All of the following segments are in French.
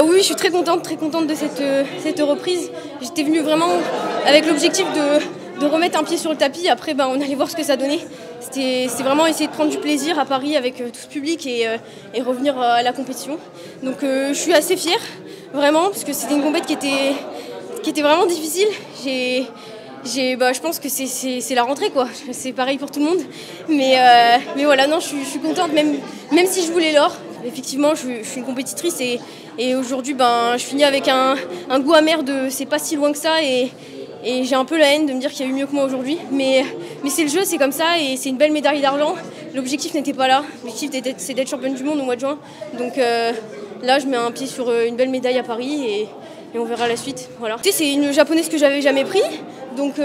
Oui, je suis très contente de cette reprise. J'étais venue vraiment avec l'objectif de remettre un pied sur le tapis. Après, on allait voir ce que ça donnait. C'était vraiment essayer de prendre du plaisir à Paris avec tout ce public et revenir à la compétition. Donc je suis assez fière, vraiment, parce que c'était une compétition qui était vraiment difficile. Je pense que c'est la rentrée, quoi. C'est pareil pour tout le monde. Mais voilà, non, je suis contente, même si je voulais l'or. Effectivement, je suis une compétitrice et aujourd'hui, je finis avec un goût amer de c'est pas si loin que ça et j'ai un peu la haine de me dire qu'il y a eu mieux que moi aujourd'hui. Mais c'est le jeu, c'est comme ça et c'est une belle médaille d'argent. L'objectif n'était pas là. L'objectif c'est d'être championne du monde au mois de juin. Donc là, je mets un pied sur une belle médaille à Paris et on verra la suite. Voilà. C'est une japonaise que j'avais jamais pris. Donc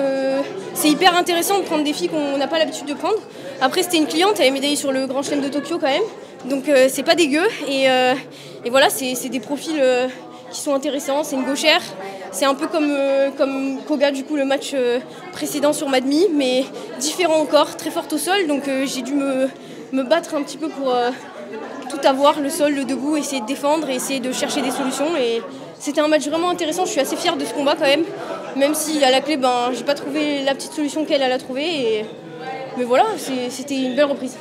c'est hyper intéressant de prendre des filles qu'on n'a pas l'habitude de prendre. Après, c'était une cliente, elle est médaillée sur le Grand Chelem de Tokyo quand même. Donc c'est pas dégueu et voilà, c'est des profils qui sont intéressants. C'est une gauchère, c'est un peu comme Koga du coup le match précédent sur Madmi, mais différent encore, très forte au sol. Donc j'ai dû me battre un petit peu pour tout avoir, le sol, le debout, essayer de défendre et essayer de chercher des solutions. Et c'était un match vraiment intéressant, je suis assez fière de ce combat quand même si à la clé, j'ai pas trouvé la petite solution qu'elle a trouvée. Mais voilà, c'était une belle reprise.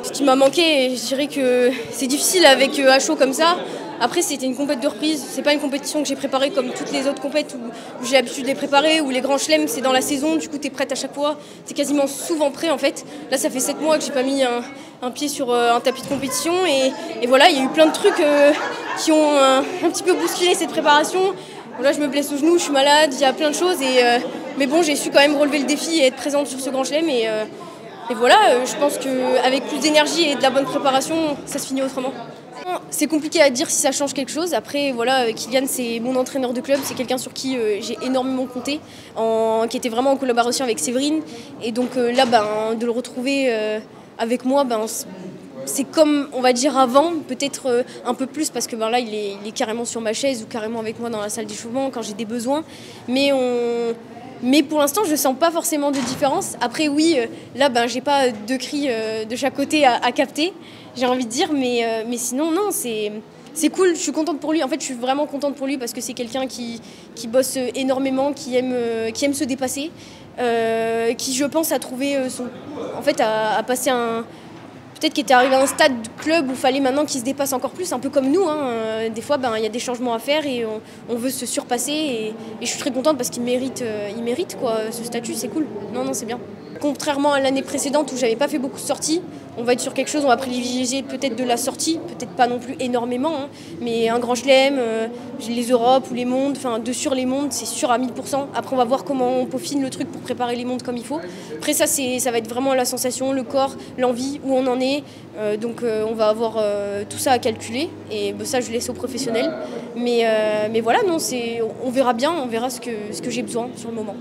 Ce qui m'a manqué, je dirais que c'est difficile avec à chaud comme ça. Après, c'était une compétition de reprise. C'est pas une compétition que j'ai préparée comme toutes les autres compétitions où j'ai l'habitude de les préparer, où les grands chelems, c'est dans la saison. Du coup, tu es prête à chaque fois. Tu es quasiment souvent prêt en fait. Là, ça fait 7 mois que j'ai pas mis un pied sur un tapis de compétition. Et voilà, il y a eu plein de trucs qui ont un petit peu bousculé cette préparation. Là, je me blesse au genou, je suis malade, il y a plein de choses. Mais bon, j'ai su quand même relever le défi et être présente sur ce grand chelem. Et voilà, je pense qu'avec plus d'énergie et de la bonne préparation, ça se finit autrement. C'est compliqué à dire si ça change quelque chose. Après, voilà, Kylian, c'est mon entraîneur de club. C'est quelqu'un sur qui j'ai énormément compté, qui était vraiment en collaboration avec Séverine. Et donc là, de le retrouver avec moi, c'est comme, on va dire, avant, peut-être un peu plus, parce que là, il est carrément sur ma chaise ou carrément avec moi dans la salle d'échauffement quand j'ai des besoins. Mais pour l'instant, je ne sens pas forcément de différence. Après, oui, là, j'ai pas deux cris de chaque côté à capter, j'ai envie de dire. Mais sinon, non, c'est cool. Je suis contente pour lui. En fait, je suis vraiment contente pour lui parce que c'est quelqu'un qui bosse énormément, qui aime se dépasser, qui, je pense, a trouvé en fait, a passé peut-être qu'il était arrivé à un stade de club où il fallait maintenant qu'il se dépasse encore plus, un peu comme nous. Des fois, il y a des changements à faire et on veut se surpasser. Et je suis très contente parce qu'il mérite quoi, ce statut, c'est cool. Non, c'est bien. Contrairement à l'année précédente où j'avais pas fait beaucoup de sorties, on va être sur quelque chose, on va privilégier peut-être de la sortie, peut-être pas non plus énormément, mais un grand chelem, les Europes ou les mondes, enfin deux sur les mondes, c'est sûr à 1000%. Après on va voir comment on peaufine le truc pour préparer les mondes comme il faut. Après ça va être vraiment la sensation, le corps, l'envie, où on en est. Donc on va avoir tout ça à calculer et ça je laisse aux professionnels. Mais voilà, non, on verra bien, on verra ce que j'ai besoin sur le moment.